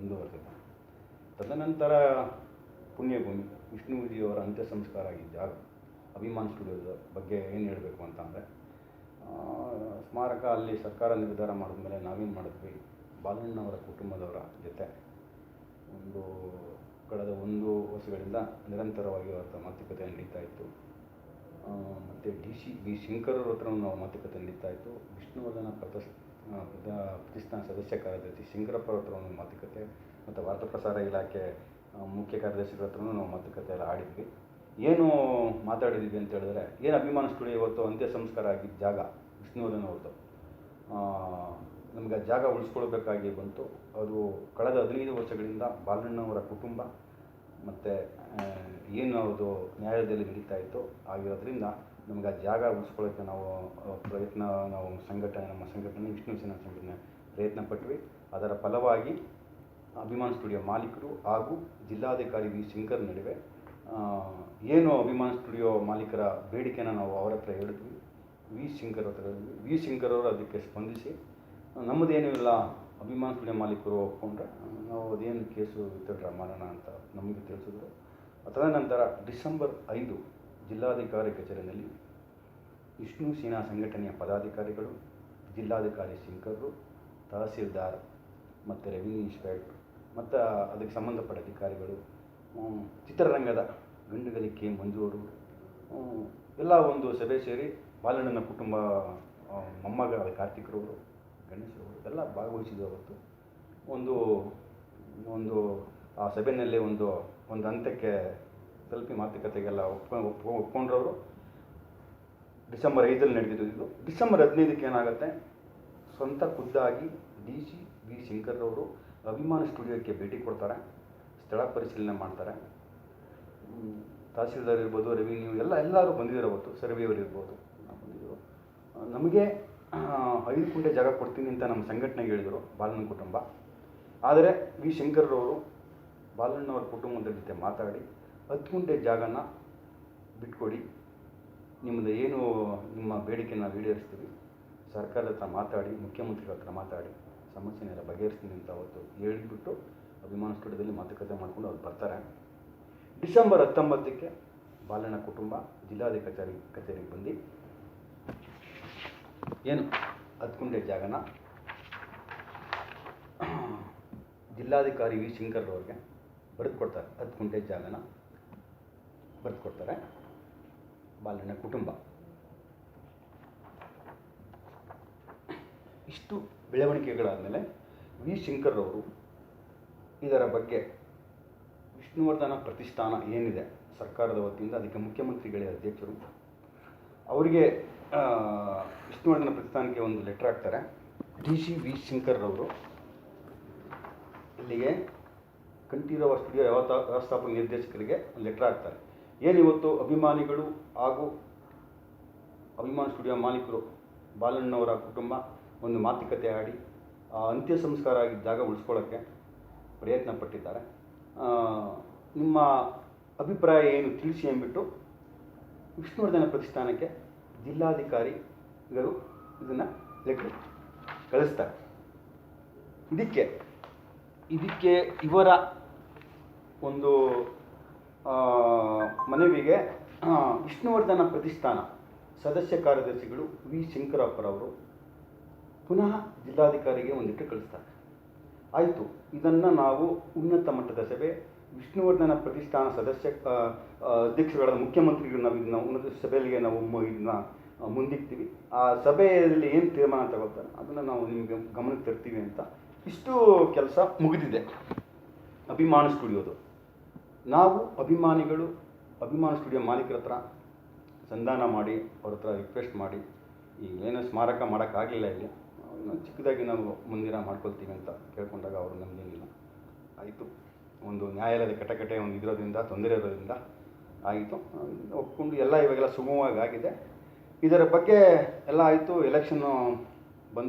ಮುಂದುವರೆದಿದೆ. ತದನಂತರ ಪುಣ್ಯಭೂಮಿ ವಿಷ್ಣುವರ್ಜಿಯವರ ಅಂತ್ಯ ಸಂಸ್ಕಾರ ಆಗಿದ್ದ ಜಾಗ ಅಭಿಮಾನ್ ಸ್ಟುಡಿಯೋದ ಬಗ್ಗೆ ಏನು ಹೇಳಬೇಕು ಅಂತಂದರೆ, ಸ್ಮಾರಕ ಅಲ್ಲಿ ಸರ್ಕಾರ ನಿರ್ಧಾರ ಮಾಡಿದ್ಮೇಲೆ ನಾವೇನು ಮಾಡಿದ್ವಿ, ಬಾಲಣ್ಣವರ ಕುಟುಂಬದವರ ಜೊತೆ ಕಳೆದ 1 ವರ್ಷಗಳಿಂದ ನಿರಂತರವಾಗಿ ಅವರ ಮಾತುಕತೆ ನಡೀತಾ ಇತ್ತು. ಮತ್ತು ವಿ ಶಂಕರ್ ಅವ್ರ ಹತ್ರ ನಾವು ಮಾತುಕತೆ ನಡೀತಾ ಇತ್ತು. ವಿಷ್ಣುವರ್ಧನ ಪ್ರತಿಷ್ಠಾನ ಸದಸ್ಯ ಕಾರ್ಯದರ್ಶಿ ಶಂಕರಪ್ಪ ಹತ್ರ ಒಂದು ಮಾತುಕತೆ, ಮತ್ತು ವಾರ್ತಾ ಪ್ರಸಾರ ಇಲಾಖೆ ಮುಖ್ಯ ಕಾರ್ಯದರ್ಶಿಗಳ ಹತ್ರನೂ ನಾವು ಮಾತುಕತೆ ಎಲ್ಲ ಆಡಿದ್ವಿ. ಏನು ಮಾತಾಡಿದ್ವಿ ಅಂತ ಹೇಳಿದ್ರೆ, ಏನು ಅಭಿಮಾನ ಸ್ಟುಡಿಯೋ ಇವತ್ತು ಅಂತ್ಯ ಸಂಸ್ಕಾರ ಆಗಿದ್ದ ಜಾಗ ವಿಷ್ಣುವರ್ಧನ್ ಅವ್ರದ್ದು, ನಮಗೆ ಆ ಜಾಗ ಉಳಿಸ್ಕೊಳ್ಬೇಕಾಗಿ ಬಂತು. ಅದು ಕಳೆದ 15 ವರ್ಷಗಳಿಂದ ಬಾಲಣ್ಣವರ ಕುಟುಂಬ ಮತ್ತು ಏನು ಅದು ನ್ಯಾಯಾಲಯದಲ್ಲಿ ನಡೀತಾ ಇತ್ತು ಆಗಿರೋದ್ರಿಂದ ನಮಗೆ ಆ ಜಾಗ ಉಳಿಸ್ಕೊಳ್ಳೋಕ್ಕೆ ನಾವು ನಮ್ಮ ಸಂಘಟನೆ ವಿಷ್ಣು ಸೇನಾ ಸಂಘಟನೆ ಪ್ರಯತ್ನ ಪಟ್ವಿ. ಅದರ ಫಲವಾಗಿ ಅಭಿಮಾನ್ ಸ್ಟುಡಿಯೋ ಮಾಲೀಕರು ಹಾಗೂ ಜಿಲ್ಲಾಧಿಕಾರಿ ವಿ ಶಂಕರ್ ನಡುವೆ ಏನು ಅಭಿಮಾನ್ ಸ್ಟುಡಿಯೋ ಮಾಲೀಕರ ಬೇಡಿಕೆನ ನಾವು ಅವರ ಹತ್ರ ಹೇಳಿದ್ವಿ. ವಿ ಶಂಕರ್ ಅವರು ಅದಕ್ಕೆ ಸ್ಪಂದಿಸಿ, ನಮ್ಮದೇನೂ ಇಲ್ಲ, ಅಭಿಮಾನ್ ಸ್ಟುಡಿಯೋ ಮಾಲೀಕರು ಒಪ್ಕೊಂಡ್ರೆ ನಾವು ಅದೇನು ಕೇಸು ವಿತ್ಡ್ರಾ ಮಾಡೋಣ ಅಂತ ನಮಗೆ ತಿಳಿಸಿದ್ರು. ತದನಂತರ ಡಿಸೆಂಬರ್ 5 ಜಿಲ್ಲಾಧಿಕಾರಿ ಕಚೇರಿಯಲ್ಲಿ ವಿಷ್ಣು ಸೇನಾ ಸಂಘಟನೆಯ ಪದಾಧಿಕಾರಿಗಳು, ಜಿಲ್ಲಾಧಿಕಾರಿ ಶಂಕರ್ರು, ತಹಸೀಲ್ದಾರ್ ಮತ್ತು ರೆವಿನ್ಯೂ ಇನ್ಸ್ಪೆಕ್ಟರ್ ಮತ್ತು ಅದಕ್ಕೆ ಸಂಬಂಧಪಟ್ಟ ಅಧಿಕಾರಿಗಳು, ಚಿತ್ರರಂಗದ ಗಂಡುಗಲಿ ಕೆ ಮಂಜು ಅವರು ಎಲ್ಲ ಒಂದು ಸಭೆ ಸೇರಿ ಬಾಲಣ್ಣನ ಕುಟುಂಬ ಮೊಮ್ಮಗ ಕಾರ್ತಿಕ್ರವರು, ಗಣೇಶವರು ಎಲ್ಲ ಭಾಗವಹಿಸಿದ್ದು. ಅವತ್ತು ಒಂದು ಆ ಸಭೆಯಲ್ಲಿ ಒಂದು ಹಂತಕ್ಕೆ ತಲುಪಿ ಮಾತುಕತೆಗೆಲ್ಲ ಒಪ್ಕೊಂಡ್ರವರು. ಡಿಸೆಂಬರ್ 5 ನಡೆದಿದ್ದು. ಡಿಸೆಂಬರ್ 15 ಏನಾಗುತ್ತೆ, ಸ್ವಂತ ಖುದ್ದಾಗಿ DC ವಿ ಶಂಕರ್ರವರು ಅಭಿಮಾನ ಸ್ಟುಡಿಯೋಕ್ಕೆ ಭೇಟಿ ಕೊಡ್ತಾರೆ, ಸ್ಥಳ ಪರಿಶೀಲನೆ ಮಾಡ್ತಾರೆ. ತಹಸೀಲ್ದಾರ್ ಇರ್ಬೋದು, ರೆವಿನ್ಯೂ ಎಲ್ಲರೂ ಬಂದಿದ್ದಾರೆ. ಅವತ್ತು ಸರ್ವೇಯವರು ಇರ್ಬೋದು, ಬಂದಿದ್ದರು. ನಮಗೆ 5 ಗುಂಟೆ ಜಾಗ ಕೊಡ್ತೀನಿ ಅಂತ ನಮ್ಮ ಸಂಘಟನೆಗೆ ಹೇಳಿದರು ಬಾಲಣ್ಣನ ಕುಟುಂಬ. ಆದರೆ ವಿ ಶಂಕರ್ರವರು ಬಾಲಣ್ಣವರ ಕುಟುಂಬದ ಜೊತೆ ಮಾತಾಡಿ 10 ಗುಂಟೆ ಜಾಗನ ಬಿಟ್ಕೊಡಿ, ನಿಮ್ಮದು ಏನು ನಿಮ್ಮ ಬೇಡಿಕೆನ ಈಡೇರಿಸ್ತೀವಿ, ಸರ್ಕಾರದ ಹತ್ರ ಮಾತಾಡಿ, ಮುಖ್ಯಮಂತ್ರಿಗಳ ಹತ್ರ ಮಾತಾಡಿ ಸಮಸ್ಯೆನೆಲ್ಲ ಬಗೆಹರಿಸ್ತೀನಿ ಅಂತ ಅವತ್ತು ಹೇಳಿಬಿಟ್ಟು ಅಭಿಮಾನ ಸ್ಟುಡಿಯೋದಲ್ಲಿ ಮಾತುಕತೆ ಮಾಡಿಕೊಂಡು ಅವ್ರು ಬರ್ತಾರೆ. ಡಿಸೆಂಬರ್ 19 ಬಾಲಣ್ಣ ಕುಟುಂಬ ಜಿಲ್ಲಾಧಿಕಾರಿ ಕಚೇರಿಗೆ ಬಂದು ಏನು 10 ಗುಂಟೆ ಜಾಗನ ಜಿಲ್ಲಾಧಿಕಾರಿ ವಿ ಶಂಕರ್ರವ್ರಿಗೆ ಬರೆದು ಕೊಡ್ತಾರೆ. 10 ಗುಂಟೆ ಜಾಗನ ಬರೆದು ಕೊಡ್ತಾರೆ ಬಾಲಣ್ಣ ಕುಟುಂಬ. ಇಷ್ಟು ಬೆಳವಣಿಗೆಗಳಾದಮೇಲೆ ವಿ ಶಂಕರ್ರವರು ಇದರ ಬಗ್ಗೆ ವಿಷ್ಣುವರ್ಧನ ಪ್ರತಿಷ್ಠಾನ ಏನಿದೆ ಸರ್ಕಾರದ ವತಿಯಿಂದ, ಅದಕ್ಕೆ ಮುಖ್ಯಮಂತ್ರಿಗಳೇ ಅಧ್ಯಕ್ಷರು, ಅವರಿಗೆ ವಿಷ್ಣುವರ್ಧನ ಪ್ರತಿಷ್ಠಾನಕ್ಕೆ ಒಂದು ಲೆಟರ್ ಹಾಕ್ತಾರೆ. DC ವಿ ಶಂಕರ್ರವರು ಇಲ್ಲಿಗೆ ಕಂಠೀರವ ಸ್ಟುಡಿಯೋ ವ್ಯವಸ್ಥಾಪಕ ನಿರ್ದೇಶಕರಿಗೆ ಒಂದು ಲೆಟರ್ ಹಾಕ್ತಾರೆ. ಏನಿವತ್ತು ಅಭಿಮಾನಿಗಳು ಹಾಗೂ ಅಭಿಮಾನ ಸ್ಟುಡಿಯೋ ಮಾಲೀಕರು ಬಾಲಣ್ಣವರ ಕುಟುಂಬ ಒಂದು ಮಾತುಕತೆ ಆಡಿ ಅಂತ್ಯ ಸಂಸ್ಕಾರ ಆಗಿದ್ದ ಜಾಗ ಉಳಿಸ್ಕೊಳ್ಳೋಕ್ಕೆ ಪ್ರಯತ್ನ ಪಟ್ಟಿದ್ದಾರೆ. ನಿಮ್ಮ ಅಭಿಪ್ರಾಯ ಏನು ತಿಳಿಸಿ ಅಂದ್ಬಿಟ್ಟು ವಿಷ್ಣುವರ್ಧನ ಪ್ರತಿಷ್ಠಾನಕ್ಕೆ ಜಿಲ್ಲಾಧಿಕಾರಿಗಳು ಇದನ್ನು ಲೆಟರ್ ಕಳಿಸ್ತಾರೆ. ಇದಕ್ಕೆ ಇವರ ಒಂದು ಮನವಿಗೆ ವಿಷ್ಣುವರ್ಧನ ಪ್ರತಿಷ್ಠಾನ ಸದಸ್ಯ ಕಾರ್ಯದರ್ಶಿಗಳು ವಿ ಶಂಕರಪ್ಪರವರು ಪುನಃ ಜಿಲ್ಲಾಧಿಕಾರಿಗೆ ಒಂದು ಲೆಟರ್ ಕಳಿಸ್ತಾರೆ. ಆಯಿತು, ಇದನ್ನು ನಾವು ಉನ್ನತ ಮಟ್ಟದ ಸಭೆ ವಿಷ್ಣುವರ್ಧನ ಪ್ರತಿಷ್ಠಾನ ಸದಸ್ಯ ಅಧ್ಯಕ್ಷರುಗಳಾದ ಮುಖ್ಯಮಂತ್ರಿಗಳು ನಾವು ಇದನ್ನು ಉನ್ನತ ಸಭೆಯಲ್ಲಿ ನಾವು ಇದನ್ನ ಮುಂದಿಡ್ತೀವಿ. ಆ ಸಭೆಯಲ್ಲಿ ಏನು ತೀರ್ಮಾನ ತಗೋತಾರೆ ಅದನ್ನು ನಾವು ನಿಮಗೆ ಗಮನಕ್ಕೆ ತರ್ತೀವಿ ಅಂತ. ಇಷ್ಟು ಕೆಲಸ ಮುಗಿದಿದೆ ಅಭಿಮಾನ ಸ್ಟುಡಿಯೋದು. ನಾವು ಅಭಿಮಾನಿಗಳು ಅಭಿಮಾನ ಸ್ಟುಡಿಯೋ ಮಾಲೀಕರ ಹತ್ರ ಸಂಧಾನ ಮಾಡಿ ಅವ್ರ ಹತ್ರ ರಿಕ್ವೆಸ್ಟ್ ಮಾಡಿ ಈಗ ಏನೋ ಸ್ಮಾರಕ ಮಾಡೋಕ್ಕಾಗಲಿಲ್ಲ, ಇಲ್ಲಿ ಚಿಕ್ಕದಾಗಿ ನಾವು ಮುಂದಿನ ಮಾಡ್ಕೊಳ್ತೀವಿ ಅಂತ ಕೇಳ್ಕೊಂಡಾಗ ಅವರು ನಮಗೇನಿಲ್ಲ, ಆಯಿತು, ಒಂದು ನ್ಯಾಯಾಲಯದ ಕಟಕಟೆ ಒಂದು ಇರೋದ್ರಿಂದ ತೊಂದರೆ ಇರೋದ್ರಿಂದ ಆಯಿತು, ಒಪ್ಕೊಂಡು ಎಲ್ಲ ಇವಾಗೆಲ್ಲ ಸುಗಮವಾಗಿ ಆಗಿದೆ. ಇದರ ಬಗ್ಗೆ ಎಲ್ಲ ಆಯಿತು. ಎಲೆಕ್ಷನ್ನು